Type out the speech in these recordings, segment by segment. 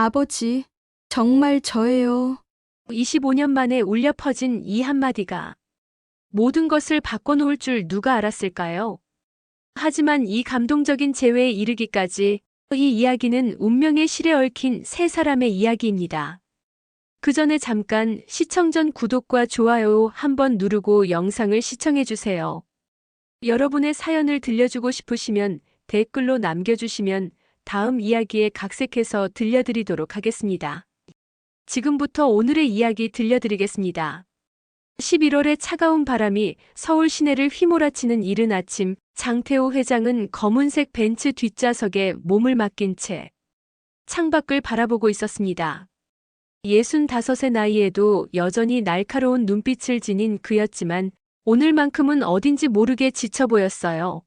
아버지, 정말 저예요. 25년 만에 울려 퍼진 이 한마디가 모든 것을 바꿔놓을 줄 누가 알았을까요? 하지만 이 감동적인 재회에 이르기까지 이 이야기는 운명의 실에 얽힌 세 사람의 이야기입니다. 그 전에 잠깐 시청 전 구독과 좋아요 한번 누르고 영상을 시청해주세요. 여러분의 사연을 들려주고 싶으시면 댓글로 남겨주시면 다음 이야기에 각색해서 들려드리도록 하겠습니다. 지금부터 오늘의 이야기 들려드리겠습니다. 11월의 차가운 바람이 서울 시내를 휘몰아치는 이른 아침, 장태호 회장은 검은색 벤츠 뒷좌석에 몸을 맡긴 채 창밖을 바라보고 있었습니다. 65의 나이에도 여전히 날카로운 눈빛을 지닌 그였지만 오늘만큼은 어딘지 모르게 지쳐 보였어요.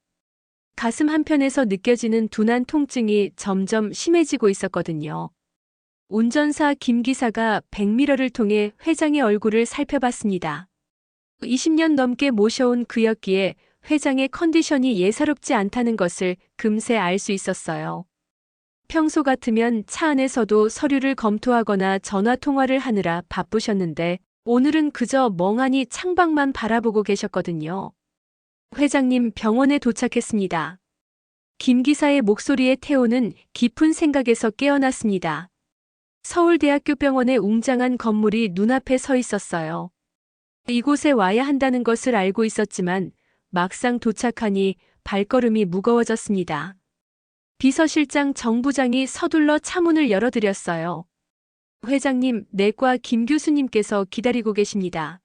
가슴 한편에서 느껴지는 둔한 통증이 점점 심해지고 있었거든요. 운전사 김 기사가 백미러를 통해 회장의 얼굴을 살펴봤습니다. 20년 넘게 모셔온 그였기에 회장의 컨디션이 예사롭지 않다는 것을 금세 알 수 있었어요. 평소 같으면 차 안에서도 서류를 검토하거나 전화 통화를 하느라 바쁘셨는데 오늘은 그저 멍하니 창밖만 바라보고 계셨거든요. 회장님, 병원에 도착했습니다. 김 기사의 목소리에 태호는 깊은 생각에서 깨어났습니다. 서울대학교 병원의 웅장한 건물이 눈앞에 서 있었어요. 이곳에 와야 한다는 것을 알고 있었지만 막상 도착하니 발걸음이 무거워졌습니다. 비서실장 정 부장이 서둘러 차문을 열어드렸어요. 회장님, 내과 김 교수님께서 기다리고 계십니다.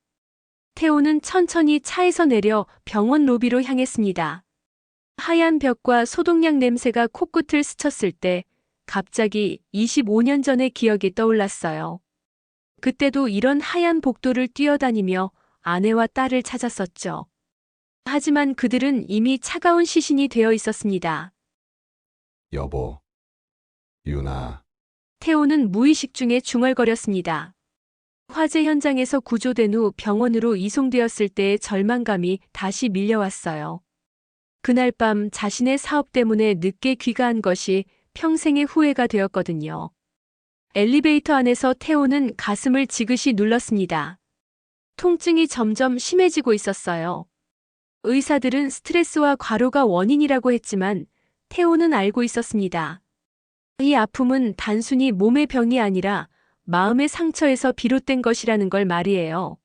태호는 천천히 차에서 내려 병원 로비로 향했습니다. 하얀 벽과 소독약 냄새가 코끝을 스쳤을 때 갑자기 25년 전의 기억이 떠올랐어요. 그때도 이런 하얀 복도를 뛰어다니며 아내와 딸을 찾았었죠. 하지만 그들은 이미 차가운 시신이 되어 있었습니다. 여보, 유나, 태호는 무의식 중에 중얼거렸습니다. 화재 현장에서 구조된 후 병원으로 이송되었을 때의 절망감이 다시 밀려왔어요. 그날 밤 자신의 사업 때문에 늦게 귀가한 것이 평생의 후회가 되었거든요. 엘리베이터 안에서 태호는 가슴을 지그시 눌렀습니다. 통증이 점점 심해지고 있었어요. 의사들은 스트레스와 과로가 원인이라고 했지만 태호는 알고 있었습니다. 이 아픔은 단순히 몸의 병이 아니라 마음의 상처에서 비롯된 것이라는 걸 말이에요.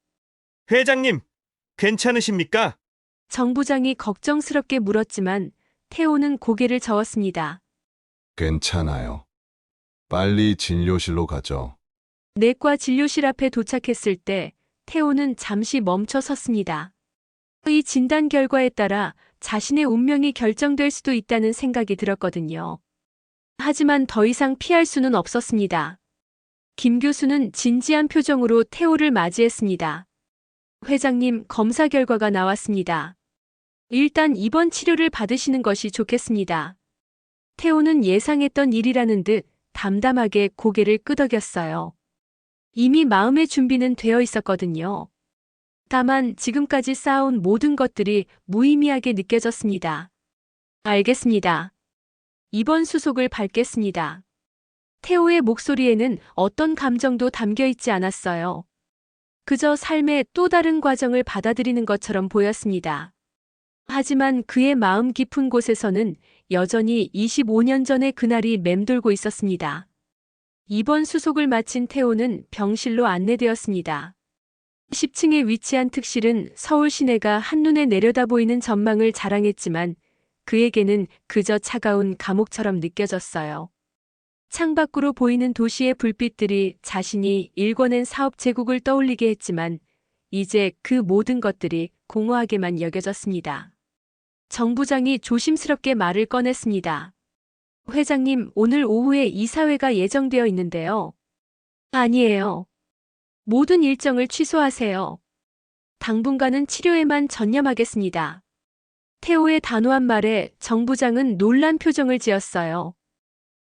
회장님, 괜찮으십니까? 정 부장이 걱정스럽게 물었지만 태호는 고개를 저었습니다. 괜찮아요. 빨리 진료실로 가죠. 내과 진료실 앞에 도착했을 때 태호는 잠시 멈춰 섰습니다. 이 진단 결과에 따라 자신의 운명이 결정될 수도 있다는 생각이 들었거든요. 하지만 더 이상 피할 수는 없었습니다. 김 교수는 진지한 표정으로 태호를 맞이했습니다. 회장님, 검사 결과가 나왔습니다. 일단 입원 치료를 받으시는 것이 좋겠습니다. 태호는 예상했던 일이라는 듯 담담하게 고개를 끄덕였어요. 이미 마음의 준비는 되어 있었거든요. 다만 지금까지 쌓아온 모든 것들이 무의미하게 느껴졌습니다. 알겠습니다. 입원 수속을 밟겠습니다. 태호의 목소리에는 어떤 감정도 담겨 있지 않았어요. 그저 삶의 또 다른 과정을 받아들이는 것처럼 보였습니다. 하지만 그의 마음 깊은 곳에서는 여전히 25년 전의 그날이 맴돌고 있었습니다. 입원 수속을 마친 태호는 병실로 안내되었습니다. 10층에 위치한 특실은 서울 시내가 한눈에 내려다보이는 전망을 자랑했지만 그에게는 그저 차가운 감옥처럼 느껴졌어요. 창밖으로 보이는 도시의 불빛들이 자신이 일궈낸 사업 제국을 떠올리게 했지만 이제 그 모든 것들이 공허하게만 여겨졌습니다. 정 부장이 조심스럽게 말을 꺼냈습니다. 회장님, 오늘 오후에 이사회가 예정되어 있는데요. 아니에요. 모든 일정을 취소하세요. 당분간은 치료에만 전념하겠습니다. 태호의 단호한 말에 정 부장은 놀란 표정을 지었어요.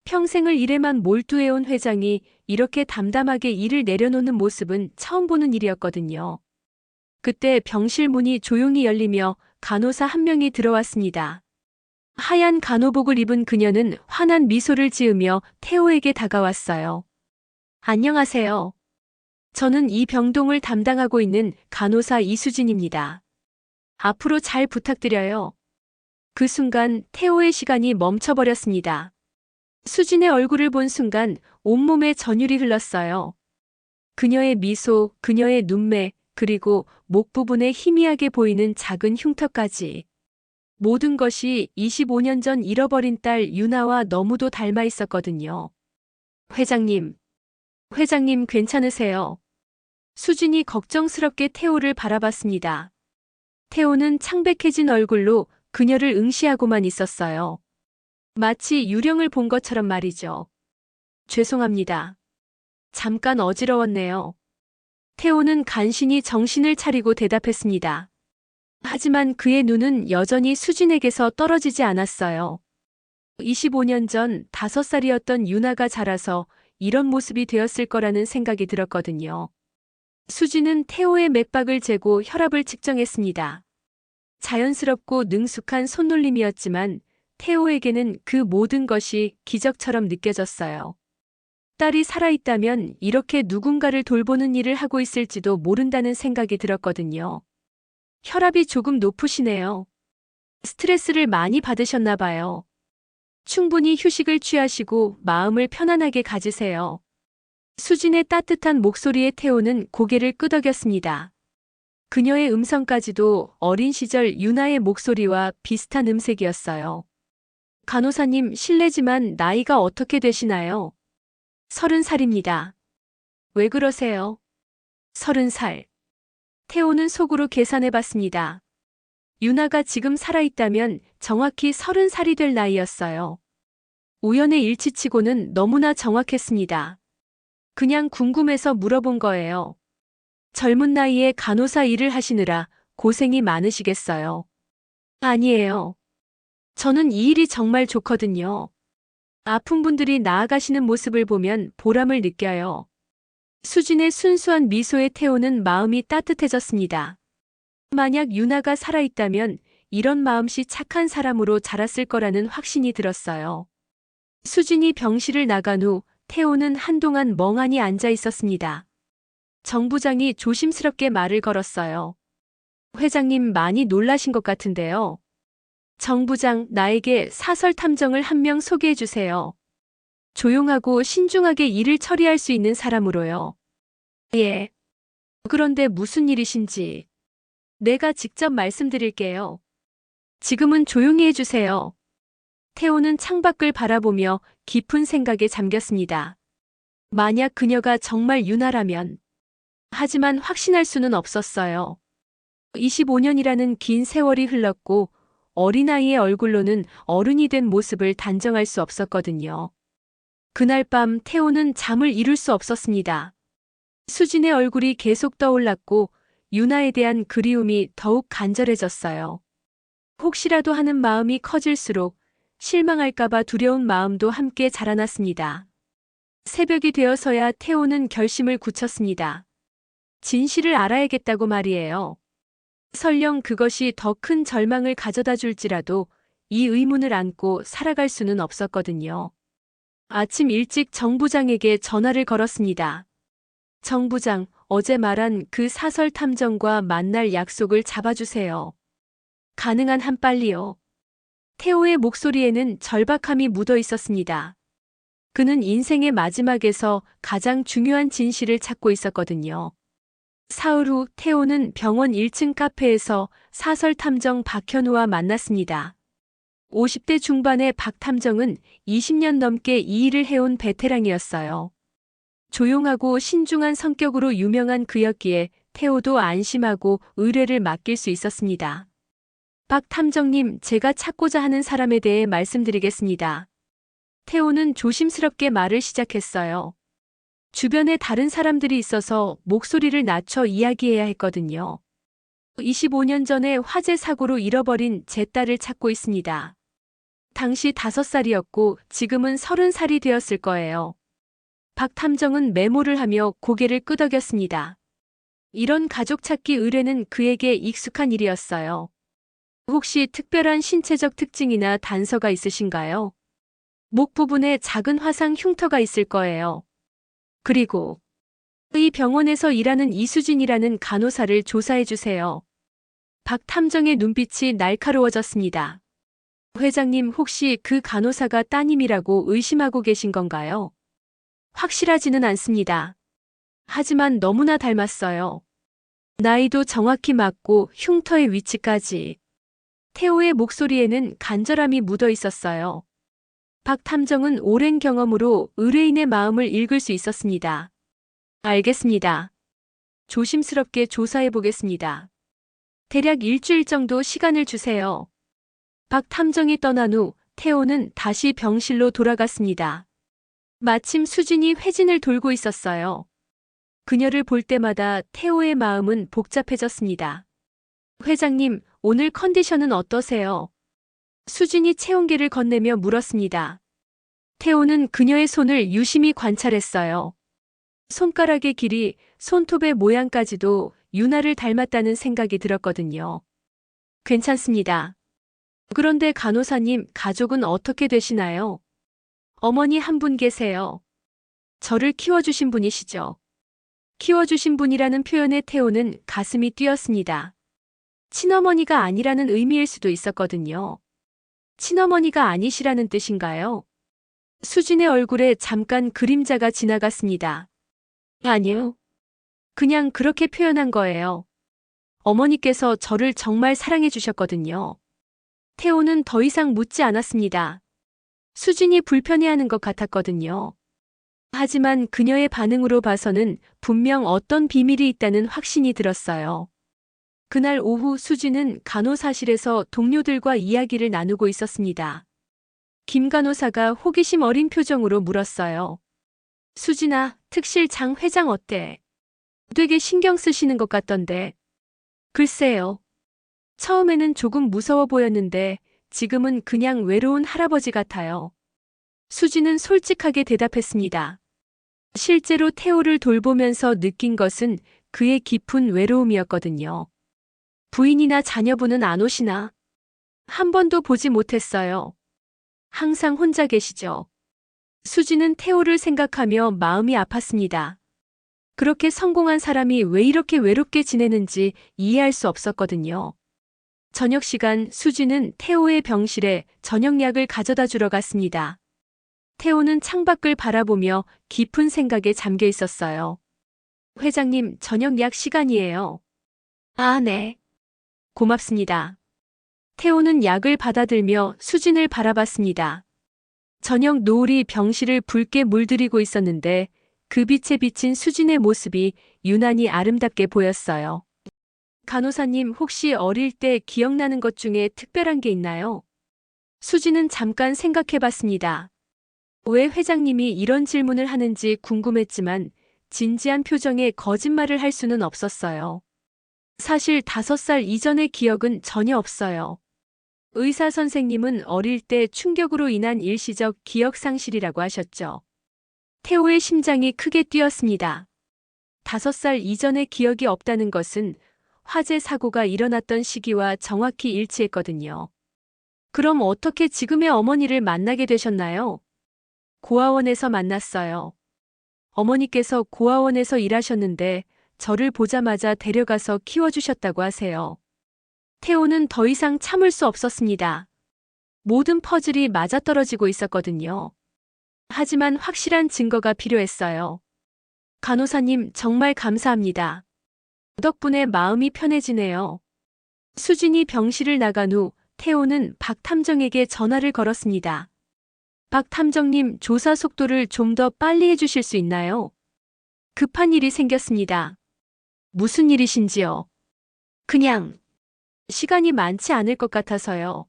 평생을 일에만 몰두해온 회장이 이렇게 담담하게 일을 내려놓는 모습은 처음 보는 일이었거든요. 그때 병실 문이 조용히 열리며 간호사 한 명이 들어왔습니다. 하얀 간호복을 입은 그녀는 환한 미소를 지으며 태호에게 다가왔어요. 안녕하세요. 저는 이 병동을 담당하고 있는 간호사 이수진입니다. 앞으로 잘 부탁드려요. 그 순간 태호의 시간이 멈춰버렸습니다. 수진의 얼굴을 본 순간 온몸에 전율이 흘렀어요. 그녀의 미소, 그녀의 눈매, 그리고 목 부분에 희미하게 보이는 작은 흉터까지. 모든 것이 25년 전 잃어버린 딸 유나와 너무도 닮아 있었거든요. 회장님, 회장님 괜찮으세요? 수진이 걱정스럽게 태호를 바라봤습니다. 태호는 창백해진 얼굴로 그녀를 응시하고만 있었어요. 마치 유령을 본 것처럼 말이죠. 죄송합니다. 잠깐 어지러웠네요. 태호는 간신히 정신을 차리고 대답했습니다. 하지만 그의 눈은 여전히 수진에게서 떨어지지 않았어요. 25년 전 5살이었던 유나가 자라서 이런 모습이 되었을 거라는 생각이 들었거든요. 수진은 태호의 맥박을 재고 혈압을 측정했습니다. 자연스럽고 능숙한 손놀림이었지만 태호에게는 그 모든 것이 기적처럼 느껴졌어요. 딸이 살아있다면 이렇게 누군가를 돌보는 일을 하고 있을지도 모른다는 생각이 들었거든요. 혈압이 조금 높으시네요. 스트레스를 많이 받으셨나 봐요. 충분히 휴식을 취하시고 마음을 편안하게 가지세요. 수진의 따뜻한 목소리에 태호는 고개를 끄덕였습니다. 그녀의 음성까지도 어린 시절 유나의 목소리와 비슷한 음색이었어요. 간호사님, 실례지만 나이가 어떻게 되시나요? 30살입니다. 왜 그러세요? 30살. 태호는 속으로 계산해봤습니다. 유나가 지금 살아있다면 정확히 30살이 될 나이였어요. 우연의 일치치고는 너무나 정확했습니다. 그냥 궁금해서 물어본 거예요. 젊은 나이에 간호사 일을 하시느라 고생이 많으시겠어요. 아니에요. 저는 이 일이 정말 좋거든요. 아픈 분들이 나아가시는 모습을 보면 보람을 느껴요. 수진의 순수한 미소에 태호는 마음이 따뜻해졌습니다. 만약 유나가 살아있다면 이런 마음씨 착한 사람으로 자랐을 거라는 확신이 들었어요. 수진이 병실을 나간 후 태호는 한동안 멍하니 앉아 있었습니다. 정 부장이 조심스럽게 말을 걸었어요. 회장님 많이 놀라신 것 같은데요. 정 부장, 나에게 사설 탐정을 한 명 소개해 주세요. 조용하고 신중하게 일을 처리할 수 있는 사람으로요. 예. 그런데 무슨 일이신지 내가 직접 말씀드릴게요. 지금은 조용히 해주세요. 태호는 창밖을 바라보며 깊은 생각에 잠겼습니다. 만약 그녀가 정말 유나라면. 하지만 확신할 수는 없었어요. 25년이라는 긴 세월이 흘렀고 어린아이의 얼굴로는 어른이 된 모습을 단정할 수 없었거든요. 그날 밤 태호는 잠을 이룰 수 없었습니다. 수진의 얼굴이 계속 떠올랐고 유나에 대한 그리움이 더욱 간절해졌어요. 혹시라도 하는 마음이 커질수록 실망할까봐 두려운 마음도 함께 자라났습니다. 새벽이 되어서야 태호는 결심을 굳혔습니다. 진실을 알아야겠다고 말이에요. 설령 그것이 더 큰 절망을 가져다 줄지라도 이 의문을 안고 살아갈 수는 없었거든요. 아침 일찍 정 부장에게 전화를 걸었습니다. 정 부장, 어제 말한 그 사설 탐정과 만날 약속을 잡아주세요. 가능한 한 빨리요. 태호의 목소리에는 절박함이 묻어 있었습니다. 그는 인생의 마지막에서 가장 중요한 진실을 찾고 있었거든요. 사흘 후 태호는 병원 1층 카페에서 사설 탐정 박현우와 만났습니다. 50대 중반의 박 탐정은 20년 넘게 이 일을 해온 베테랑이었어요. 조용하고 신중한 성격으로 유명한 그였기에 태호도 안심하고 의뢰를 맡길 수 있었습니다. 박 탐정님, 제가 찾고자 하는 사람에 대해 말씀드리겠습니다. 태호는 조심스럽게 말을 시작했어요. 주변에 다른 사람들이 있어서 목소리를 낮춰 이야기해야 했거든요. 25년 전에 화재 사고로 잃어버린 제 딸을 찾고 있습니다. 당시 5살이었고 지금은 30살이 되었을 거예요. 박 탐정은 메모를 하며 고개를 끄덕였습니다. 이런 가족 찾기 의뢰는 그에게 익숙한 일이었어요. 혹시 특별한 신체적 특징이나 단서가 있으신가요? 목 부분에 작은 화상 흉터가 있을 거예요. 그리고 이 병원에서 일하는 이수진이라는 간호사를 조사해 주세요. 박 탐정의 눈빛이 날카로워졌습니다. 회장님, 혹시 그 간호사가 따님이라고 의심하고 계신 건가요? 확실하지는 않습니다. 하지만 너무나 닮았어요. 나이도 정확히 맞고 흉터의 위치까지. 태호의 목소리에는 간절함이 묻어 있었어요. 박 탐정은 오랜 경험으로 의뢰인의 마음을 읽을 수 있었습니다. 알겠습니다. 조심스럽게 조사해 보겠습니다. 대략 일주일 정도 시간을 주세요. 박 탐정이 떠난 후 태호는 다시 병실로 돌아갔습니다. 마침 수진이 회진을 돌고 있었어요. 그녀를 볼 때마다 태호의 마음은 복잡해졌습니다. 회장님, 오늘 컨디션은 어떠세요? 수진이 체온계를 건네며 물었습니다. 태호는 그녀의 손을 유심히 관찰했어요. 손가락의 길이, 손톱의 모양까지도 유나를 닮았다는 생각이 들었거든요. 괜찮습니다. 그런데 간호사님, 가족은 어떻게 되시나요? 어머니 한 분 계세요. 저를 키워주신 분이시죠. 키워주신 분이라는 표현에 태호는 가슴이 뛰었습니다. 친어머니가 아니라는 의미일 수도 있었거든요. 친어머니가 아니시라는 뜻인가요? 수진의 얼굴에 잠깐 그림자가 지나갔습니다. 아니요. 그냥 그렇게 표현한 거예요. 어머니께서 저를 정말 사랑해 주셨거든요. 태호는 더 이상 묻지 않았습니다. 수진이 불편해하는 것 같았거든요. 하지만 그녀의 반응으로 봐서는 분명 어떤 비밀이 있다는 확신이 들었어요. 그날 오후 수진은 간호사실에서 동료들과 이야기를 나누고 있었습니다. 김 간호사가 호기심 어린 표정으로 물었어요. 수진아, 특실 장 회장 어때? 되게 신경 쓰시는 것 같던데. 글쎄요. 처음에는 조금 무서워 보였는데 지금은 그냥 외로운 할아버지 같아요. 수진은 솔직하게 대답했습니다. 실제로 태호를 돌보면서 느낀 것은 그의 깊은 외로움이었거든요. 부인이나 자녀분은 안 오시나? 한 번도 보지 못했어요. 항상 혼자 계시죠. 수진은 태호를 생각하며 마음이 아팠습니다. 그렇게 성공한 사람이 왜 이렇게 외롭게 지내는지 이해할 수 없었거든요. 저녁 시간 수진은 태호의 병실에 저녁약을 가져다 주러 갔습니다. 태호는 창밖을 바라보며 깊은 생각에 잠겨 있었어요. 회장님, 저녁약 시간이에요. 아, 네. 고맙습니다. 태호는 약을 받아들며 수진을 바라봤습니다. 저녁 노을이 병실을 붉게 물들이고 있었는데 그 빛에 비친 수진의 모습이 유난히 아름답게 보였어요. 간호사님, 혹시 어릴 때 기억나는 것 중에 특별한 게 있나요? 수진은 잠깐 생각해봤습니다. 왜 회장님이 이런 질문을 하는지 궁금했지만 진지한 표정에 거짓말을 할 수는 없었어요. 사실 5살 이전의 기억은 전혀 없어요. 의사 선생님은 어릴 때 충격으로 인한 일시적 기억 상실이라고 하셨죠. 태호의 심장이 크게 뛰었습니다. 5살 이전의 기억이 없다는 것은 화재 사고가 일어났던 시기와 정확히 일치했거든요. 그럼 어떻게 지금의 어머니를 만나게 되셨나요? 고아원에서 만났어요. 어머니께서 고아원에서 일하셨는데 저를 보자마자 데려가서 키워주셨다고 하세요. 태호는 더 이상 참을 수 없었습니다. 모든 퍼즐이 맞아떨어지고 있었거든요. 하지만 확실한 증거가 필요했어요. 간호사님, 정말 감사합니다. 덕분에 마음이 편해지네요. 수진이 병실을 나간 후 태호는 박 탐정에게 전화를 걸었습니다. 박 탐정님, 조사 속도를 좀 더 빨리 해주실 수 있나요? 급한 일이 생겼습니다. 무슨 일이신지요? 그냥 시간이 많지 않을 것 같아서요.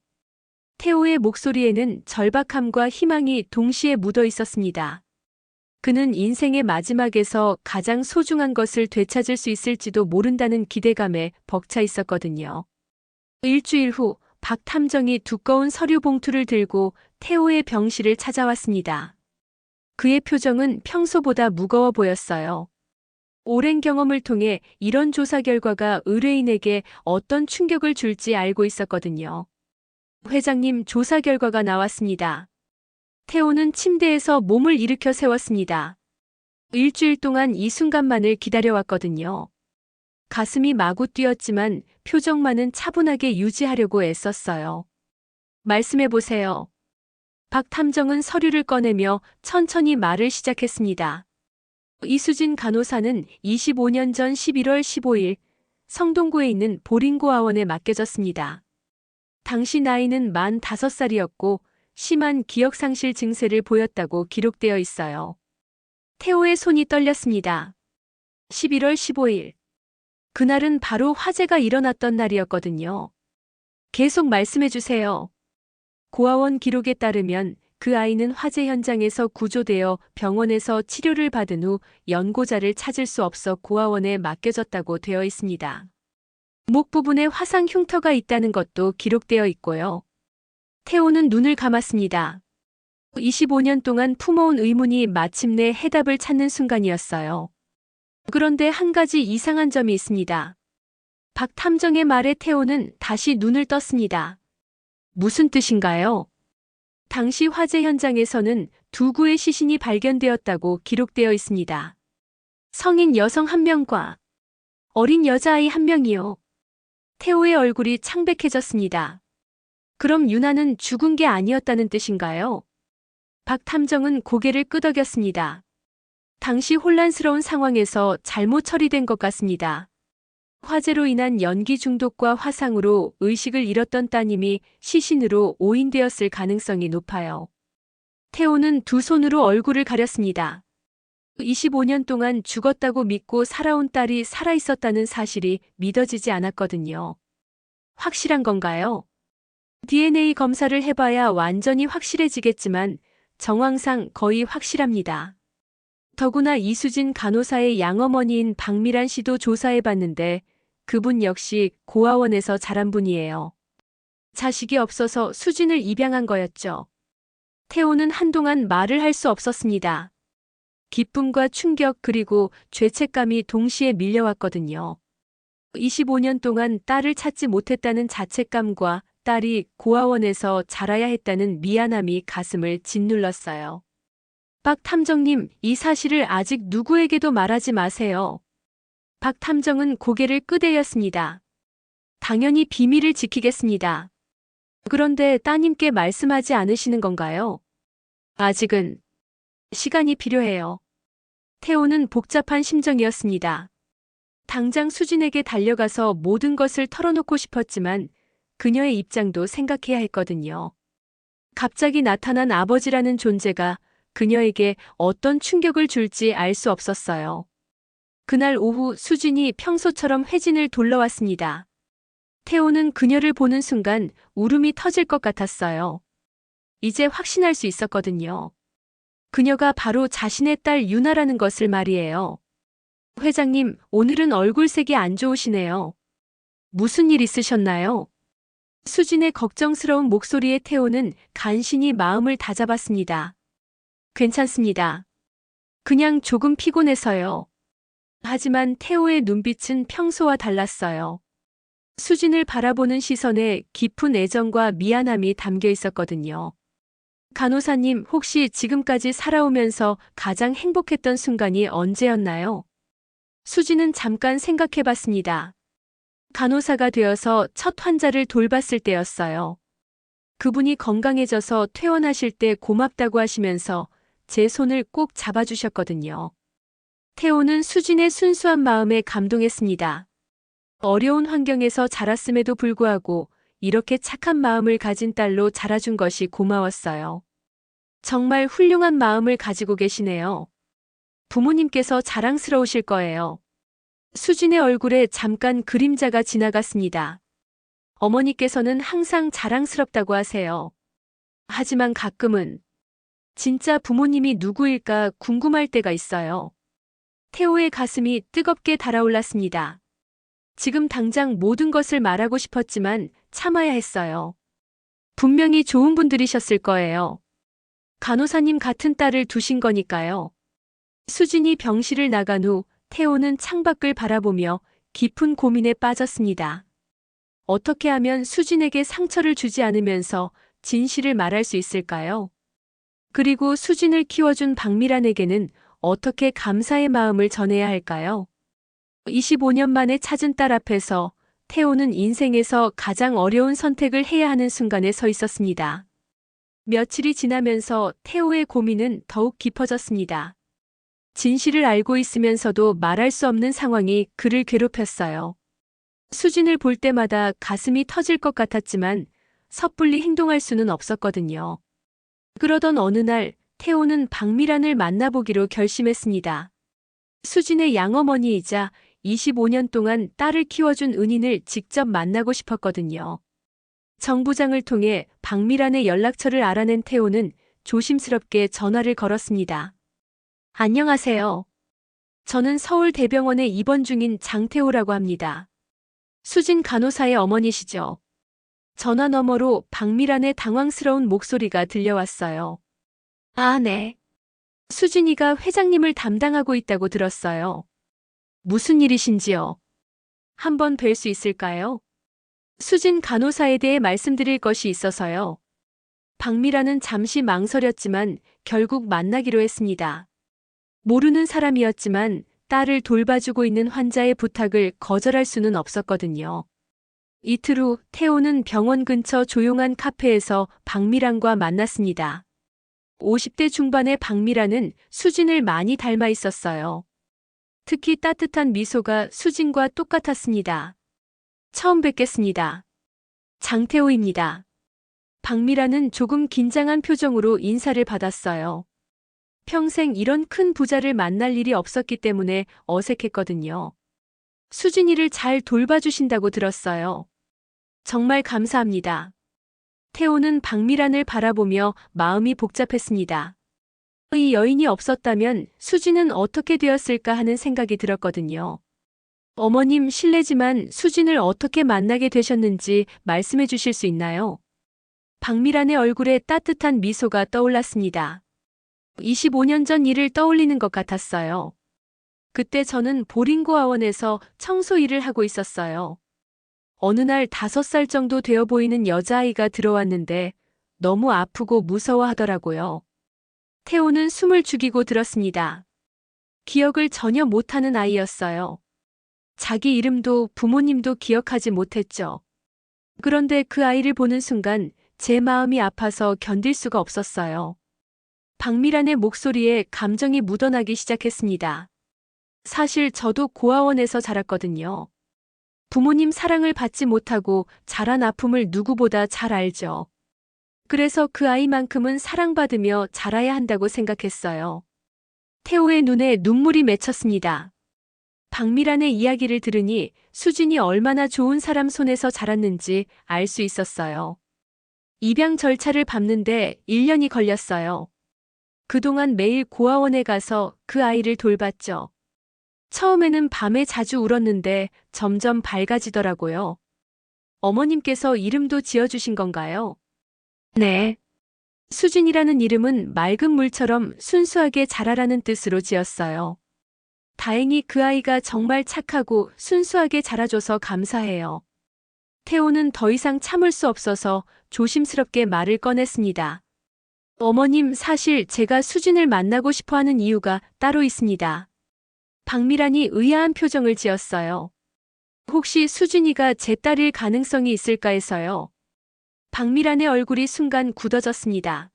태호의 목소리에는 절박함과 희망이 동시에 묻어 있었습니다. 그는 인생의 마지막에서 가장 소중한 것을 되찾을 수 있을지도 모른다는 기대감에 벅차 있었거든요. 일주일 후 박 탐정이 두꺼운 서류 봉투를 들고 태호의 병실을 찾아왔습니다. 그의 표정은 평소보다 무거워 보였어요. 오랜 경험을 통해 이런 조사 결과가 의뢰인에게 어떤 충격을 줄지 알고 있었거든요. 회장님, 조사 결과가 나왔습니다. 태호는 침대에서 몸을 일으켜 세웠습니다. 일주일 동안 이 순간만을 기다려왔거든요. 가슴이 마구 뛰었지만 표정만은 차분하게 유지하려고 애썼어요. 말씀해보세요. 박 탐정은 서류를 꺼내며 천천히 말을 시작했습니다. 이수진 간호사는 25년 전 11월 15일 성동구에 있는 보링고아원에 맡겨졌습니다. 당시 나이는 만 5살이었고 심한 기억상실 증세를 보였다고 기록되어 있어요. 태호의 손이 떨렸습니다. 11월 15일. 그날은 바로 화재가 일어났던 날이었거든요. 계속 말씀해 주세요. 고아원 기록에 따르면 그 아이는 화재 현장에서 구조되어 병원에서 치료를 받은 후 연고자를 찾을 수 없어 고아원에 맡겨졌다고 되어 있습니다. 목 부분에 화상 흉터가 있다는 것도 기록되어 있고요. 태호는 눈을 감았습니다. 25년 동안 품어온 의문이 마침내 해답을 찾는 순간이었어요. 그런데 한 가지 이상한 점이 있습니다. 박 탐정의 말에 태호는 다시 눈을 떴습니다. 무슨 뜻인가요? 당시 화재 현장에서는 두 구의 시신이 발견되었다고 기록되어 있습니다. 성인 여성 1명과 어린 여자아이 1명이요. 태호의 얼굴이 창백해졌습니다. 그럼 유나는 죽은 게 아니었다는 뜻인가요? 박 탐정은 고개를 끄덕였습니다. 당시 혼란스러운 상황에서 잘못 처리된 것 같습니다. 화재로 인한 연기 중독과 화상으로 의식을 잃었던 따님이 시신으로 오인되었을 가능성이 높아요. 태호는 두 손으로 얼굴을 가렸습니다. 25년 동안 죽었다고 믿고 살아온 딸이 살아있었다는 사실이 믿어지지 않았거든요. 확실한 건가요? DNA 검사를 해봐야 완전히 확실해지겠지만 정황상 거의 확실합니다. 더구나 이수진 간호사의 양어머니인 박미란 씨도 조사해봤는데 그분 역시 고아원에서 자란 분이에요. 자식이 없어서 수진을 입양한 거였죠. 태호는 한동안 말을 할 수 없었습니다. 기쁨과 충격 그리고 죄책감이 동시에 밀려왔거든요. 25년 동안 딸을 찾지 못했다는 자책감과 딸이 고아원에서 자라야 했다는 미안함이 가슴을 짓눌렀어요. 박 탐정님, 이 사실을 아직 누구에게도 말하지 마세요. 박 탐정은 고개를 끄덕였습니다. 당연히 비밀을 지키겠습니다. 그런데 따님께 말씀하지 않으시는 건가요? 아직은 시간이 필요해요. 태호는 복잡한 심정이었습니다. 당장 수진에게 달려가서 모든 것을 털어놓고 싶었지만 그녀의 입장도 생각해야 했거든요. 갑자기 나타난 아버지라는 존재가 그녀에게 어떤 충격을 줄지 알 수 없었어요. 그날 오후 수진이 평소처럼 회진을 돌러왔습니다. 태호는 그녀를 보는 순간 울음이 터질 것 같았어요. 이제 확신할 수 있었거든요. 그녀가 바로 자신의 딸 유나라는 것을 말이에요. 회장님, 오늘은 얼굴색이 안 좋으시네요. 무슨 일 있으셨나요? 수진의 걱정스러운 목소리에 태호는 간신히 마음을 다잡았습니다. 괜찮습니다. 그냥 조금 피곤해서요. 하지만 태호의 눈빛은 평소와 달랐어요. 수진을 바라보는 시선에 깊은 애정과 미안함이 담겨 있었거든요. 간호사님, 혹시 지금까지 살아오면서 가장 행복했던 순간이 언제였나요? 수진은 잠깐 생각해 봤습니다. 간호사가 되어서 첫 환자를 돌봤을 때였어요. 그분이 건강해져서 퇴원하실 때 고맙다고 하시면서 제 손을 꼭 잡아주셨거든요. 태호는 수진의 순수한 마음에 감동했습니다. 어려운 환경에서 자랐음에도 불구하고 이렇게 착한 마음을 가진 딸로 자라준 것이 고마웠어요. 정말 훌륭한 마음을 가지고 계시네요. 부모님께서 자랑스러우실 거예요. 수진의 얼굴에 잠깐 그림자가 지나갔습니다. 어머니께서는 항상 자랑스럽다고 하세요. 하지만 가끔은 진짜 부모님이 누구일까 궁금할 때가 있어요. 태호의 가슴이 뜨겁게 달아올랐습니다. 지금 당장 모든 것을 말하고 싶었지만 참아야 했어요. 분명히 좋은 분들이셨을 거예요. 간호사님 같은 딸을 두신 거니까요. 수진이 병실을 나간 후 태호는 창밖을 바라보며 깊은 고민에 빠졌습니다. 어떻게 하면 수진에게 상처를 주지 않으면서 진실을 말할 수 있을까요? 그리고 수진을 키워준 박미란에게는 어떻게 감사의 마음을 전해야 할까요? 25년 만에 찾은 딸 앞에서 태호는 인생에서 가장 어려운 선택을 해야 하는 순간에 서 있었습니다. 며칠이 지나면서 태호의 고민은 더욱 깊어졌습니다. 진실을 알고 있으면서도 말할 수 없는 상황이 그를 괴롭혔어요. 수진을 볼 때마다 가슴이 터질 것 같았지만 섣불리 행동할 수는 없었거든요. 그러던 어느 날 태호는 박미란을 만나보기로 결심했습니다. 수진의 양어머니이자 25년 동안 딸을 키워준 은인을 직접 만나고 싶었거든요. 정부장을 통해 박미란의 연락처를 알아낸 태호는 조심스럽게 전화를 걸었습니다. 안녕하세요. 저는 서울대병원에 입원 중인 장태호라고 합니다. 수진 간호사의 어머니시죠? 전화 너머로 박미란의 당황스러운 목소리가 들려왔어요. 아, 네. 수진이가 회장님을 담당하고 있다고 들었어요. 무슨 일이신지요? 한번 뵐 수 있을까요? 수진 간호사에 대해 말씀드릴 것이 있어서요. 박미란은 잠시 망설였지만 결국 만나기로 했습니다. 모르는 사람이었지만 딸을 돌봐주고 있는 환자의 부탁을 거절할 수는 없었거든요. 이틀 후 태호는 병원 근처 조용한 카페에서 박미란과 만났습니다. 50대 중반의 박미란은 수진을 많이 닮아 있었어요. 특히 따뜻한 미소가 수진과 똑같았습니다. 처음 뵙겠습니다. 장태호입니다. 박미란은 조금 긴장한 표정으로 인사를 받았어요. 평생 이런 큰 부자를 만날 일이 없었기 때문에 어색했거든요. 수진이를 잘 돌봐주신다고 들었어요. 정말 감사합니다. 태호는 박미란을 바라보며 마음이 복잡했습니다. 이 여인이 없었다면 수진은 어떻게 되었을까 하는 생각이 들었거든요. 어머님 실례지만 수진을 어떻게 만나게 되셨는지 말씀해 주실 수 있나요? 박미란의 얼굴에 따뜻한 미소가 떠올랐습니다. 25년 전 일을 떠올리는 것 같았어요. 그때 저는 보링고아원에서 청소 일을 하고 있었어요. 어느 날 5살 정도 되어 보이는 여자아이가 들어왔는데 너무 아프고 무서워하더라고요. 태호는 숨을 죽이고 들었습니다. 기억을 전혀 못하는 아이였어요. 자기 이름도 부모님도 기억하지 못했죠. 그런데 그 아이를 보는 순간 제 마음이 아파서 견딜 수가 없었어요. 박미란의 목소리에 감정이 묻어나기 시작했습니다. 사실 저도 고아원에서 자랐거든요. 부모님 사랑을 받지 못하고 자란 아픔을 누구보다 잘 알죠. 그래서 그 아이만큼은 사랑받으며 자라야 한다고 생각했어요. 태호의 눈에 눈물이 맺혔습니다. 박미란의 이야기를 들으니 수진이 얼마나 좋은 사람 손에서 자랐는지 알 수 있었어요. 입양 절차를 밟는데 1년이 걸렸어요. 그동안 매일 고아원에 가서 그 아이를 돌봤죠. 처음에는 밤에 자주 울었는데 점점 밝아지더라고요. 어머님께서 이름도 지어주신 건가요? 네. 수진이라는 이름은 맑은 물처럼 순수하게 자라라는 뜻으로 지었어요. 다행히 그 아이가 정말 착하고 순수하게 자라줘서 감사해요. 태호는 더 이상 참을 수 없어서 조심스럽게 말을 꺼냈습니다. 어머님, 사실 제가 수진을 만나고 싶어 하는 이유가 따로 있습니다. 박미란이 의아한 표정을 지었어요. 혹시 수진이가 제 딸일 가능성이 있을까 해서요. 박미란의 얼굴이 순간 굳어졌습니다.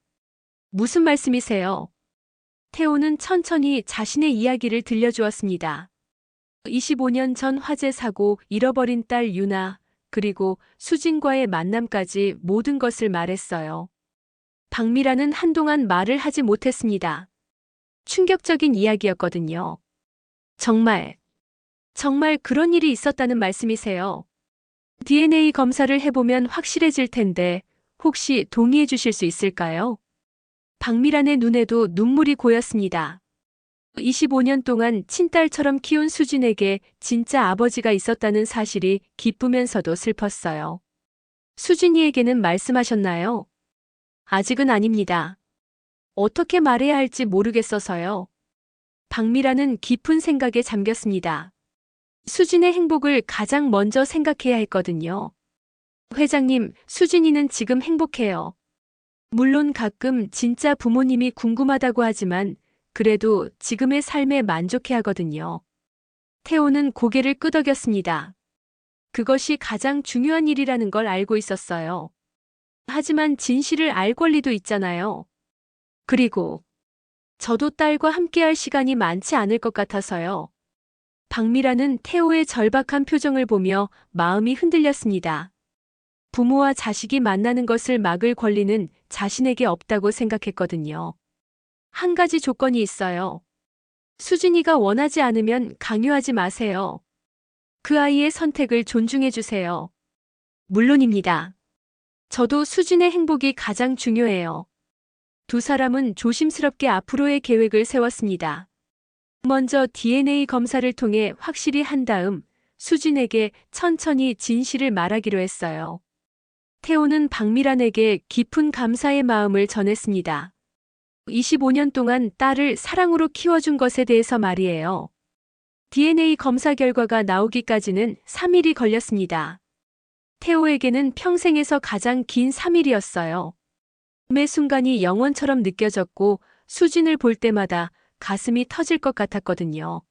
무슨 말씀이세요? 태호는 천천히 자신의 이야기를 들려주었습니다. 25년 전 화재 사고, 잃어버린 딸 유나, 그리고 수진과의 만남까지 모든 것을 말했어요. 박미란은 한동안 말을 하지 못했습니다. 충격적인 이야기였거든요. 정말 그런 일이 있었다는 말씀이세요? DNA 검사를 해보면 확실해질 텐데 혹시 동의해 주실 수 있을까요? 박미란의 눈에도 눈물이 고였습니다. 25년 동안 친딸처럼 키운 수진에게 진짜 아버지가 있었다는 사실이 기쁘면서도 슬펐어요. 수진이에게는 말씀하셨나요? 아직은 아닙니다. 어떻게 말해야 할지 모르겠어서요. 박미라는 깊은 생각에 잠겼습니다. 수진의 행복을 가장 먼저 생각해야 했거든요. 회장님, 수진이는 지금 행복해요. 물론 가끔 진짜 부모님이 궁금하다고 하지만 그래도 지금의 삶에 만족해 하거든요. 태호는 고개를 끄덕였습니다. 그것이 가장 중요한 일이라는 걸 알고 있었어요. 하지만 진실을 알 권리도 있잖아요. 그리고 저도 딸과 함께할 시간이 많지 않을 것 같아서요. 박미라는 태호의 절박한 표정을 보며 마음이 흔들렸습니다. 부모와 자식이 만나는 것을 막을 권리는 자신에게 없다고 생각했거든요. 한 가지 조건이 있어요. 수진이가 원하지 않으면 강요하지 마세요. 그 아이의 선택을 존중해 주세요. 물론입니다. 저도 수진의 행복이 가장 중요해요. 두 사람은 조심스럽게 앞으로의 계획을 세웠습니다. 먼저 DNA 검사를 통해 확실히 한 다음 수진에게 천천히 진실을 말하기로 했어요. 태호는 박미란에게 깊은 감사의 마음을 전했습니다. 25년 동안 딸을 사랑으로 키워준 것에 대해서 말이에요. DNA 검사 결과가 나오기까지는 3일이 걸렸습니다. 태호에게는 평생에서 가장 긴 3일이었어요. 매 순간이 영원처럼 느껴졌고 수진을 볼 때마다 가슴이 터질 것 같았거든요.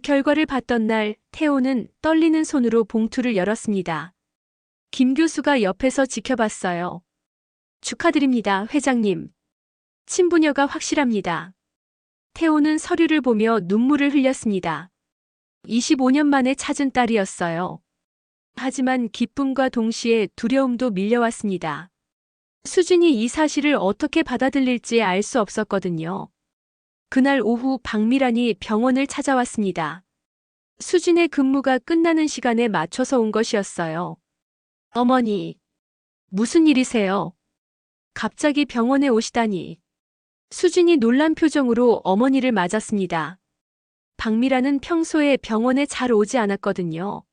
결과를 받던 날 태호는 떨리는 손으로 봉투를 열었습니다. 김 교수가 옆에서 지켜봤어요. 축하드립니다, 회장님. 친부녀가 확실합니다. 태호는 서류를 보며 눈물을 흘렸습니다. 25년 만에 찾은 딸이었어요. 하지만 기쁨과 동시에 두려움도 밀려왔습니다. 수진이 이 사실을 어떻게 받아들일지 알 수 없었거든요. 그날 오후 박미란이 병원을 찾아왔습니다. 수진의 근무가 끝나는 시간에 맞춰서 온 것이었어요. 어머니, 무슨 일이세요? 갑자기 병원에 오시다니. 수진이 놀란 표정으로 어머니를 맞았습니다. 박미라는 평소에 병원에 잘 오지 않았거든요.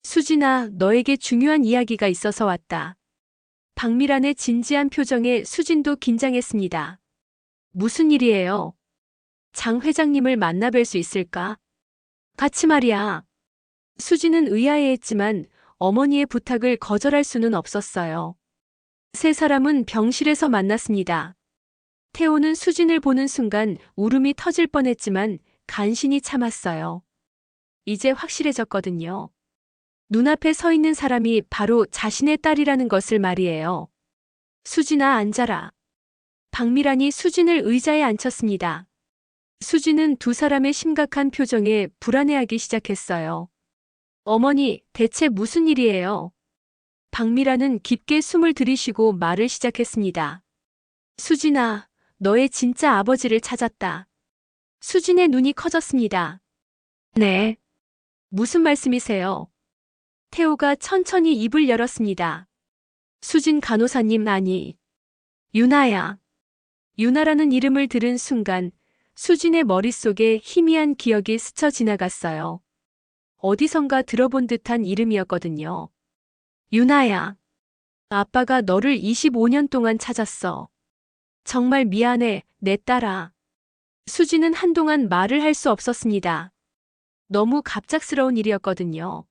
수진아, 너에게 중요한 이야기가 있어서 왔다. 박미란의 진지한 표정에 수진도 긴장했습니다. 무슨 일이에요? 장 회장님을 만나 뵐 수 있을까? 같이 말이야. 수진은 의아해했지만 어머니의 부탁을 거절할 수는 없었어요. 세 사람은 병실에서 만났습니다. 태호는 수진을 보는 순간 울음이 터질 뻔했지만 간신히 참았어요. 이제 확실해졌거든요. 눈앞에 서 있는 사람이 바로 자신의 딸이라는 것을 말이에요. 수진아, 앉아라. 박미란이 수진을 의자에 앉혔습니다. 수진은 두 사람의 심각한 표정에 불안해하기 시작했어요. 어머니, 대체 무슨 일이에요? 박미란은 깊게 숨을 들이쉬고 말을 시작했습니다. 수진아, 너의 진짜 아버지를 찾았다. 수진의 눈이 커졌습니다. 네. 무슨 말씀이세요? 태호가 천천히 입을 열었습니다. 수진 간호사님, 아니. 유나야. 유나라는 이름을 들은 순간 수진의 머릿속에 희미한 기억이 스쳐 지나갔어요. 어디선가 들어본 듯한 이름이었거든요. 유나야. 아빠가 너를 25년 동안 찾았어. 정말 미안해, 내 딸아. 수진은 한동안 말을 할 수 없었습니다. 너무 갑작스러운 일이었거든요.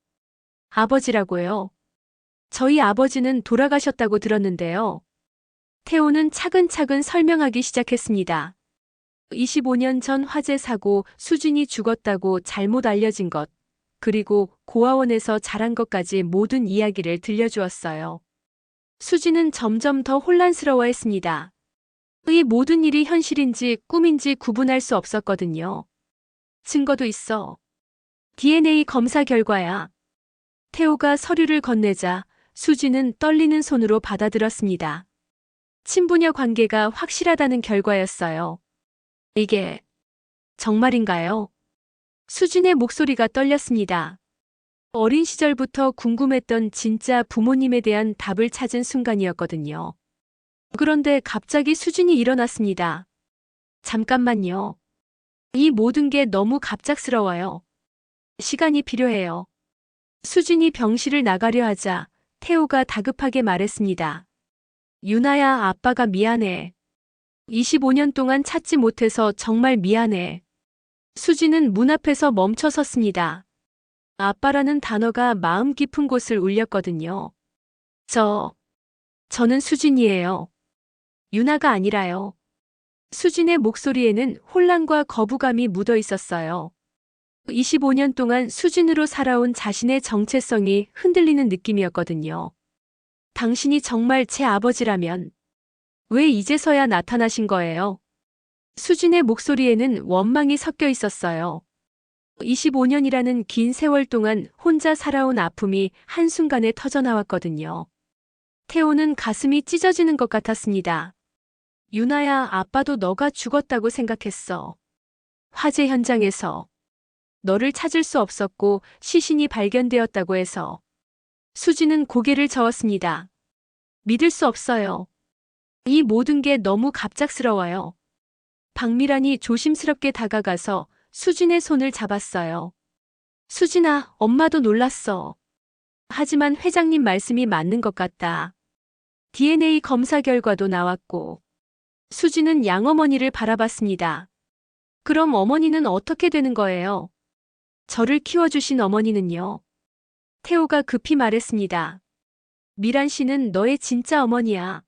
아버지라고요? 저희 아버지는 돌아가셨다고 들었는데요. 태호는 차근차근 설명하기 시작했습니다. 25년 전 화재 사고 수진이 죽었다고 잘못 알려진 것, 그리고 고아원에서 자란 것까지 모든 이야기를 들려주었어요. 수진은 점점 더 혼란스러워했습니다. 이 모든 일이 현실인지 꿈인지 구분할 수 없었거든요. 증거도 있어. DNA 검사 결과야. 태호가 서류를 건네자 수진은 떨리는 손으로 받아들었습니다. 친부녀 관계가 확실하다는 결과였어요. 이게 정말인가요? 수진의 목소리가 떨렸습니다. 어린 시절부터 궁금했던 진짜 부모님에 대한 답을 찾은 순간이었거든요. 그런데 갑자기 수진이 일어났습니다. 잠깐만요. 이 모든 게 너무 갑작스러워요. 시간이 필요해요. 수진이 병실을 나가려 하자 태호가 다급하게 말했습니다. 유나야, 아빠가 미안해. 25년 동안 찾지 못해서 정말 미안해. 수진은 문 앞에서 멈춰 섰습니다. 아빠라는 단어가 마음 깊은 곳을 울렸거든요. 저는 수진이에요. 유나가 아니라요. 수진의 목소리에는 혼란과 거부감이 묻어 있었어요. 25년 동안 수진으로 살아온 자신의 정체성이 흔들리는 느낌이었거든요. 당신이 정말 제 아버지라면 왜 이제서야 나타나신 거예요? 수진의 목소리에는 원망이 섞여 있었어요. 25년이라는 긴 세월 동안 혼자 살아온 아픔이 한순간에 터져나왔거든요. 태호는 가슴이 찢어지는 것 같았습니다. 유나야, 아빠도 너가 죽었다고 생각했어. 화재 현장에서 너를 찾을 수 없었고 시신이 발견되었다고 해서. 수진은 고개를 저었습니다. 믿을 수 없어요. 이 모든 게 너무 갑작스러워요. 박미란이 조심스럽게 다가가서 수진의 손을 잡았어요. 수진아, 엄마도 놀랐어. 하지만 회장님 말씀이 맞는 것 같다. DNA 검사 결과도 나왔고. 수진은 양어머니를 바라봤습니다. 그럼 어머니는 어떻게 되는 거예요? 저를 키워주신 어머니는요? 태호가 급히 말했습니다. 미란 씨는 너의 진짜 어머니야.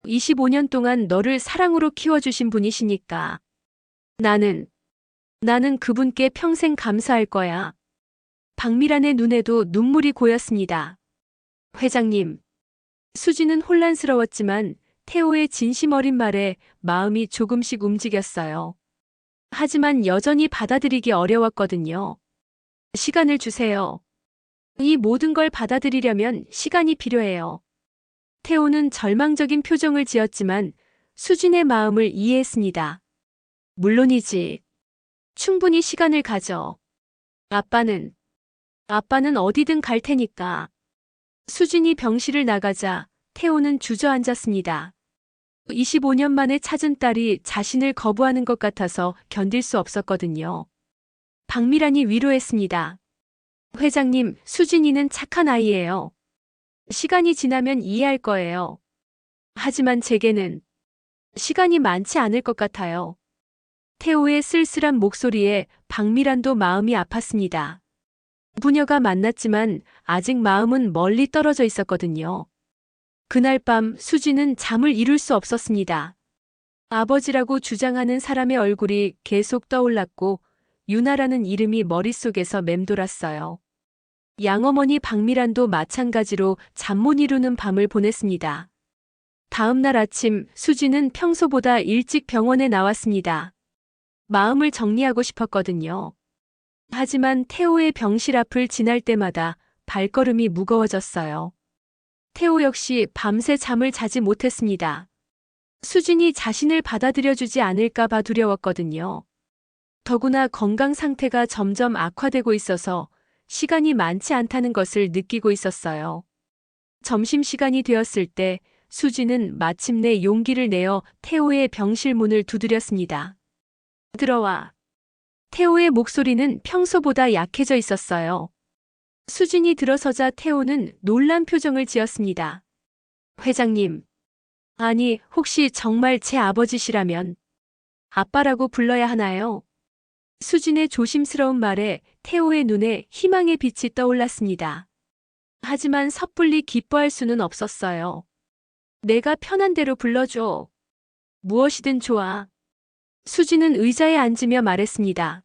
25년 동안 너를 사랑으로 키워주신 분이시니까. 나는 그분께 평생 감사할 거야. 박미란의 눈에도 눈물이 고였습니다. 회장님. 수진은 혼란스러웠지만 태호의 진심 어린 말에 마음이 조금씩 움직였어요. 하지만 여전히 받아들이기 어려웠거든요. 시간을 주세요. 이 모든 걸 받아들이려면 시간이 필요해요. 태호는 절망적인 표정을 지었지만 수진의 마음을 이해했습니다. 물론이지. 충분히 시간을 가져. 아빠는 어디든 갈 테니까. 수진이 병실을 나가자 태호는 주저앉았습니다. 25년 만에 찾은 딸이 자신을 거부하는 것 같아서 견딜 수 없었거든요. 박미란이 위로했습니다. 회장님, 수진이는 착한 아이예요. 시간이 지나면 이해할 거예요. 하지만 제게는 시간이 많지 않을 것 같아요. 태호의 쓸쓸한 목소리에 박미란도 마음이 아팠습니다. 부녀가 만났지만 아직 마음은 멀리 떨어져 있었거든요. 그날 밤 수진은 잠을 이룰 수 없었습니다. 아버지라고 주장하는 사람의 얼굴이 계속 떠올랐고 유나라는 이름이 머릿속에서 맴돌았어요. 양어머니 박미란도 마찬가지로 잠 못 이루는 밤을 보냈습니다. 다음 날 아침 수진은 평소보다 일찍 병원에 나왔습니다. 마음을 정리하고 싶었거든요. 하지만 태호의 병실 앞을 지날 때마다 발걸음이 무거워졌어요. 태호 역시 밤새 잠을 자지 못했습니다. 수진이 자신을 받아들여주지 않을까 봐 두려웠거든요. 더구나 건강 상태가 점점 악화되고 있어서 시간이 많지 않다는 것을 느끼고 있었어요. 점심시간이 되었을 때 수진은 마침내 용기를 내어 태호의 병실 문을 두드렸습니다. 들어와. 태호의 목소리는 평소보다 약해져 있었어요. 수진이 들어서자 태호는 놀란 표정을 지었습니다. 회장님. 아니, 혹시 정말 제 아버지시라면 아빠라고 불러야 하나요? 수진의 조심스러운 말에 태호의 눈에 희망의 빛이 떠올랐습니다. 하지만 섣불리 기뻐할 수는 없었어요. 내가 편한 대로 불러줘. 무엇이든 좋아. 수진은 의자에 앉으며 말했습니다.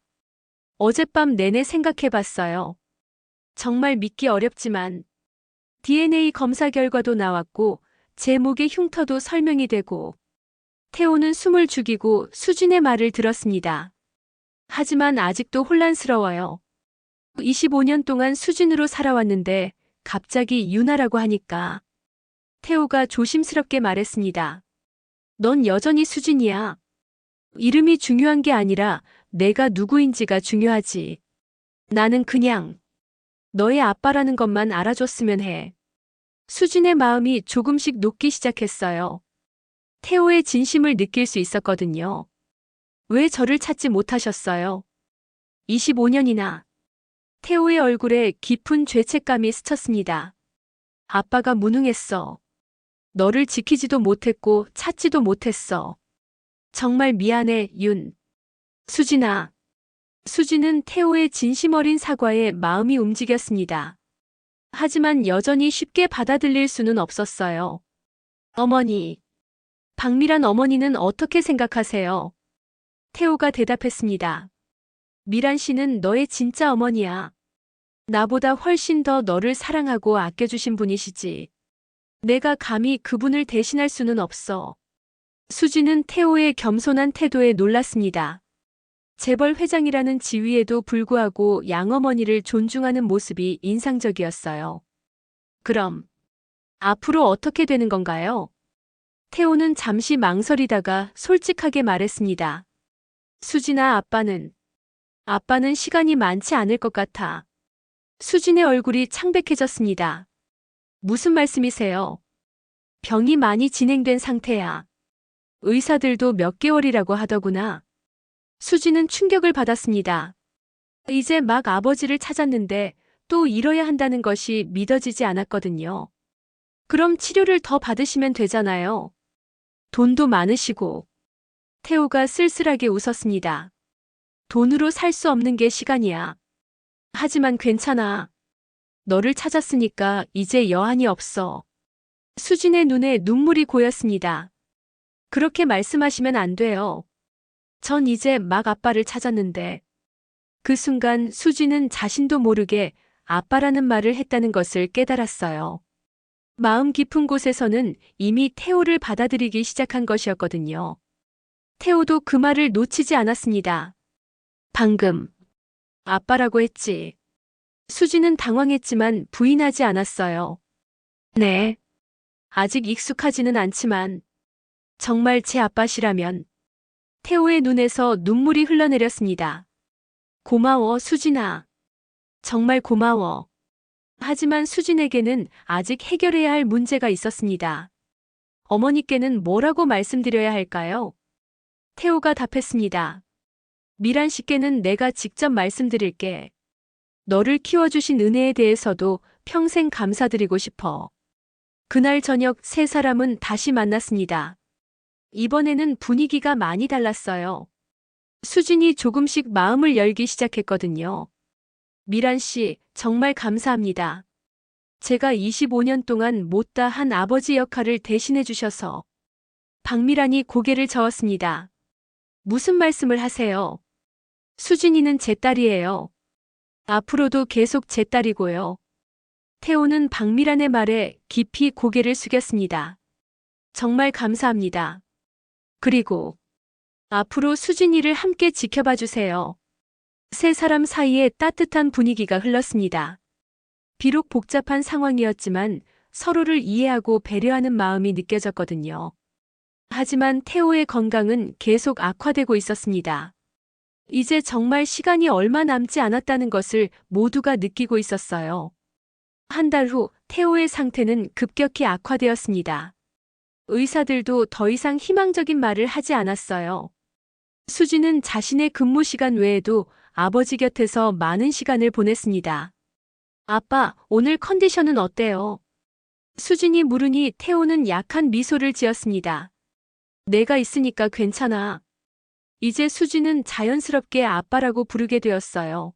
어젯밤 내내 생각해봤어요. 정말 믿기 어렵지만 DNA 검사 결과도 나왔고 제 목의 흉터도 설명이 되고. 태호는 숨을 죽이고 수진의 말을 들었습니다. 하지만 아직도 혼란스러워요. 25년 동안 수진으로 살아왔는데 갑자기 유나라고 하니까. 태호가 조심스럽게 말했습니다. 넌 여전히 수진이야. 이름이 중요한 게 아니라 내가 누구인지가 중요하지. 나는 그냥 너의 아빠라는 것만 알아줬으면 해. 수진의 마음이 조금씩 녹기 시작했어요. 태호의 진심을 느낄 수 있었거든요. 왜 저를 찾지 못하셨어요? 25년이나. 태호의 얼굴에 깊은 죄책감이 스쳤습니다. 아빠가 무능했어. 너를 지키지도 못했고 찾지도 못했어. 정말 미안해, 윤. 수진아. 수지는 태호의 진심 어린 사과에 마음이 움직였습니다. 하지만 여전히 쉽게 받아들일 수는 없었어요. 어머니. 박미란 어머니는 어떻게 생각하세요? 태호가 대답했습니다. 미란 씨는 너의 진짜 어머니야. 나보다 훨씬 더 너를 사랑하고 아껴주신 분이시지. 내가 감히 그분을 대신할 수는 없어. 수지는 태호의 겸손한 태도에 놀랐습니다. 재벌 회장이라는 지위에도 불구하고 양어머니를 존중하는 모습이 인상적이었어요. 그럼 앞으로 어떻게 되는 건가요? 태호는 잠시 망설이다가 솔직하게 말했습니다. 수진아, 아빠는 시간이 많지 않을 것 같아. 수진의 얼굴이 창백해졌습니다. 무슨 말씀이세요? 병이 많이 진행된 상태야. 의사들도 몇 개월이라고 하더구나. 수진은 충격을 받았습니다. 이제 막 아버지를 찾았는데 또 잃어야 한다는 것이 믿어지지 않았거든요. 그럼 치료를 더 받으시면 되잖아요. 돈도 많으시고. 태호가 쓸쓸하게 웃었습니다. 돈으로 살 수 없는 게 시간이야. 하지만 괜찮아. 너를 찾았으니까 이제 여한이 없어. 수진의 눈에 눈물이 고였습니다. 그렇게 말씀하시면 안 돼요. 전 이제 막 아빠를 찾았는데. 그 순간 수진은 자신도 모르게 아빠라는 말을 했다는 것을 깨달았어요. 마음 깊은 곳에서는 이미 태호를 받아들이기 시작한 것이었거든요. 태호도 그 말을 놓치지 않았습니다. 방금 아빠라고 했지. 수지는 당황했지만 부인하지 않았어요. 네. 아직 익숙하지는 않지만 정말 제 아빠시라면. 태호의 눈에서 눈물이 흘러내렸습니다. 고마워, 수진아. 정말 고마워. 하지만 수진에게는 아직 해결해야 할 문제가 있었습니다. 어머니께는 뭐라고 말씀드려야 할까요? 태호가 답했습니다. 미란 씨께는 내가 직접 말씀드릴게. 너를 키워주신 은혜에 대해서도 평생 감사드리고 싶어. 그날 저녁 세 사람은 다시 만났습니다. 이번에는 분위기가 많이 달랐어요. 수진이 조금씩 마음을 열기 시작했거든요. 미란 씨, 정말 감사합니다. 제가 25년 동안 못다 한 아버지 역할을 대신해 주셔서. 박미란이 고개를 저었습니다. 무슨 말씀을 하세요? 수진이는 제 딸이에요. 앞으로도 계속 제 딸이고요. 태호는 박미란의 말에 깊이 고개를 숙였습니다. 정말 감사합니다. 그리고 앞으로 수진이를 함께 지켜봐 주세요. 세 사람 사이에 따뜻한 분위기가 흘렀습니다. 비록 복잡한 상황이었지만 서로를 이해하고 배려하는 마음이 느껴졌거든요. 하지만 태호의 건강은 계속 악화되고 있었습니다. 이제 정말 시간이 얼마 남지 않았다는 것을 모두가 느끼고 있었어요. 한 달 후 태호의 상태는 급격히 악화되었습니다. 의사들도 더 이상 희망적인 말을 하지 않았어요. 수지는 자신의 근무 시간 외에도 아버지 곁에서 많은 시간을 보냈습니다. 아빠, 오늘 컨디션은 어때요? 수진이 물으니 태호는 약한 미소를 지었습니다. 내가 있으니까 괜찮아. 이제 수지는 자연스럽게 아빠라고 부르게 되었어요.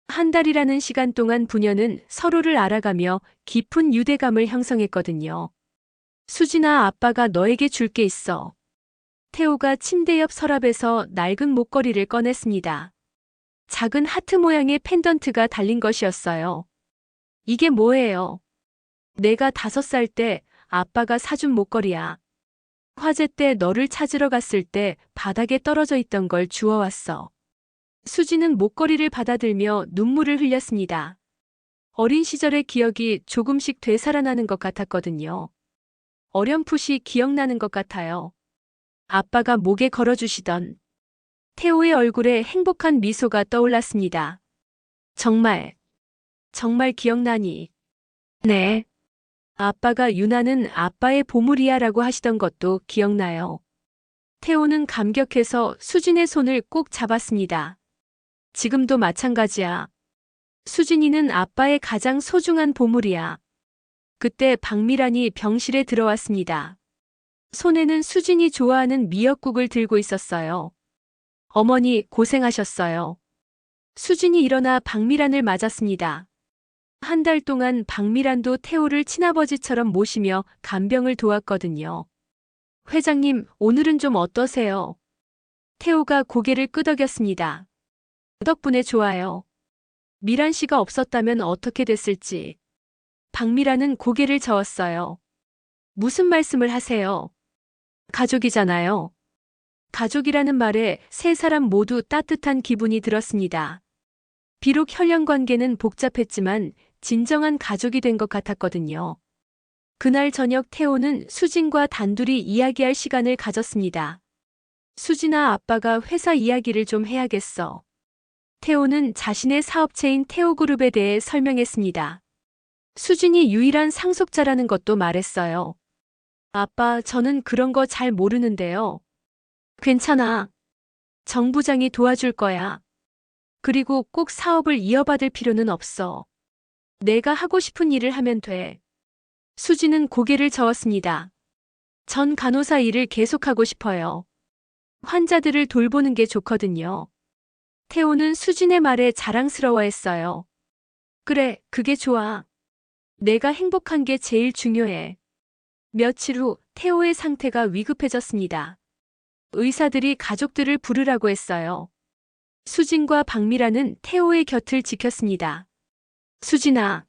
한 달이라는 시간 동안 부녀는 서로를 알아가며 깊은 유대감을 형성했거든요. 수진아, 아빠가 너에게 줄 게 있어. 태호가 침대 옆 서랍에서 낡은 목걸이를 꺼냈습니다. 작은 하트 모양의 펜던트가 달린 것이었어요. 이게 뭐예요? 내가 5살 때 아빠가 사준 목걸이야. 화재 때 너를 찾으러 갔을 때 바닥에 떨어져 있던 걸 주워왔어. 수지는 목걸이를 받아들며 눈물을 흘렸습니다. 어린 시절의 기억이 조금씩 되살아나는 것 같았거든요. 어렴풋이 기억나는 것 같아요. 아빠가 목에 걸어주시던. 태호의 얼굴에 행복한 미소가 떠올랐습니다. 정말 기억나니? 네. 아빠가 유나는 아빠의 보물이야라고 하시던 것도 기억나요. 태호는 감격해서 수진의 손을 꼭 잡았습니다. 지금도 마찬가지야. 수진이는 아빠의 가장 소중한 보물이야. 그때 박미란이 병실에 들어왔습니다. 손에는 수진이 좋아하는 미역국을 들고 있었어요. 어머니, 고생하셨어요. 수진이 일어나 박미란을 맞았습니다. 한 달 동안 박미란도 태호를 친아버지처럼 모시며 간병을 도왔거든요. 회장님, 오늘은 좀 어떠세요? 태호가 고개를 끄덕였습니다. 덕분에 좋아요. 미란 씨가 없었다면 어떻게 됐을지. 박미란은 고개를 저었어요. 무슨 말씀을 하세요? 가족이잖아요. 가족이라는 말에 세 사람 모두 따뜻한 기분이 들었습니다. 비록 혈연 관계는 복잡했지만 진정한 가족이 된 것 같았거든요. 그날 저녁 태호는 수진과 단둘이 이야기할 시간을 가졌습니다. 수진아, 아빠가 회사 이야기를 좀 해야겠어. 태호는 자신의 사업체인 태호그룹에 대해 설명했습니다. 수진이 유일한 상속자라는 것도 말했어요. 아빠, 저는 그런 거 잘 모르는데요. 괜찮아. 정 부장이 도와줄 거야. 그리고 꼭 사업을 이어받을 필요는 없어. 내가 하고 싶은 일을 하면 돼. 수진은 고개를 저었습니다. 전 간호사 일을 계속하고 싶어요. 환자들을 돌보는 게 좋거든요. 태호는 수진의 말에 자랑스러워했어요. 그래, 그게 좋아. 내가 행복한 게 제일 중요해. 며칠 후 태호의 상태가 위급해졌습니다. 의사들이 가족들을 부르라고 했어요. 수진과 박미란은 태호의 곁을 지켰습니다. 수진아,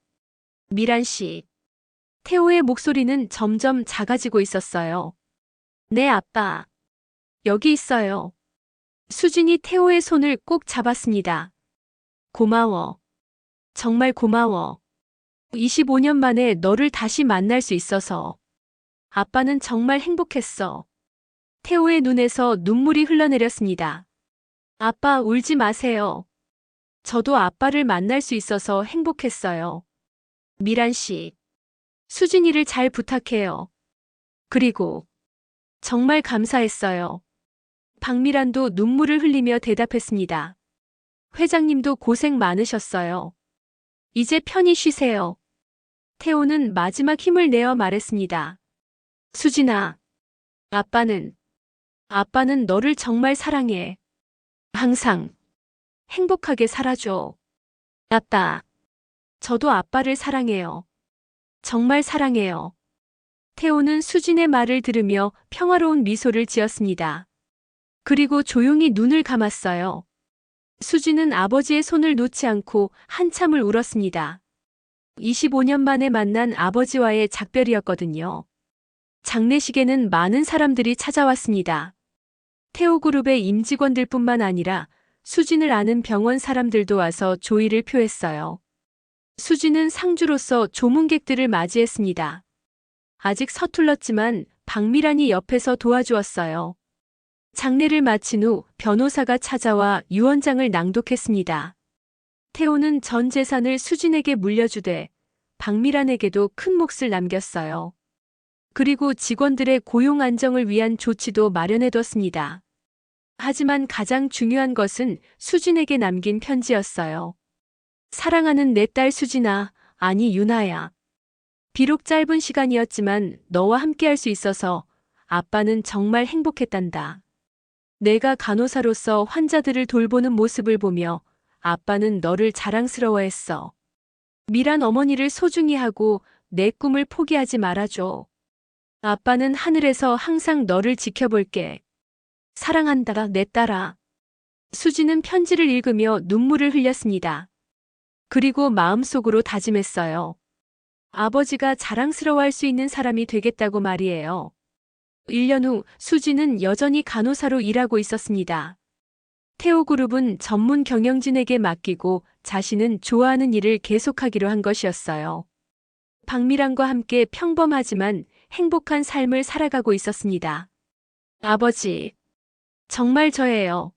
미란 씨. 태호의 목소리는 점점 작아지고 있었어요. 네, 아빠. 여기 있어요. 수진이 태호의 손을 꼭 잡았습니다. 고마워. 정말 고마워. 25년 만에 너를 다시 만날 수 있어서. 아빠는 정말 행복했어. 태호의 눈에서 눈물이 흘러내렸습니다. 아빠, 울지 마세요. 저도 아빠를 만날 수 있어서 행복했어요. 미란 씨. 수진이를 잘 부탁해요. 그리고 정말 감사했어요. 박미란도 눈물을 흘리며 대답했습니다. 회장님도 고생 많으셨어요. 이제 편히 쉬세요. 태호는 마지막 힘을 내어 말했습니다. 수진아, 아빠는 너를 정말 사랑해. 항상 행복하게 살아줘. 아빠, 저도 아빠를 사랑해요. 정말 사랑해요. 태호는 수진의 말을 들으며 평화로운 미소를 지었습니다. 그리고 조용히 눈을 감았어요. 수진은 아버지의 손을 놓지 않고 한참을 울었습니다. 25년 만에 만난 아버지와의 작별이었거든요. 장례식에는 많은 사람들이 찾아왔습니다. 태호그룹의 임직원들뿐만 아니라 수진을 아는 병원 사람들도 와서 조의를 표했어요. 수진은 상주로서 조문객들을 맞이했습니다. 아직 서툴렀지만 박미란이 옆에서 도와주었어요. 장례를 마친 후 변호사가 찾아와 유언장을 낭독했습니다. 태호는 전 재산을 수진에게 물려주되 박미란에게도 큰 몫을 남겼어요. 그리고 직원들의 고용 안정을 위한 조치도 마련해뒀습니다. 하지만 가장 중요한 것은 수진에게 남긴 편지였어요. 사랑하는 내 딸 수진아, 아니 유나야. 비록 짧은 시간이었지만 너와 함께할 수 있어서 아빠는 정말 행복했단다. 내가 간호사로서 환자들을 돌보는 모습을 보며 아빠는 너를 자랑스러워했어. 미란 어머니를 소중히 하고 내 꿈을 포기하지 말아줘. 아빠는 하늘에서 항상 너를 지켜볼게. 사랑한다, 내 딸아. 수진은 편지를 읽으며 눈물을 흘렸습니다. 그리고 마음속으로 다짐했어요. 아버지가 자랑스러워할 수 있는 사람이 되겠다고 말이에요. 1년 후 수진은 여전히 간호사로 일하고 있었습니다. 태호그룹은 전문 경영진에게 맡기고 자신은 좋아하는 일을 계속하기로 한 것이었어요. 박미란과 함께 평범하지만 행복한 삶을 살아가고 있었습니다. 아버지, 정말 저예요.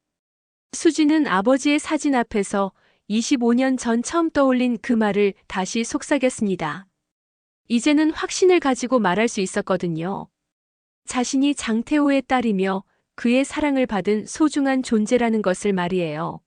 수진은 아버지의 사진 앞에서 25년 전 처음 떠올린 그 말을 다시 속삭였습니다. 이제는 확신을 가지고 말할 수 있었거든요. 자신이 장태호의 딸이며 그의 사랑을 받은 소중한 존재라는 것을 말이에요.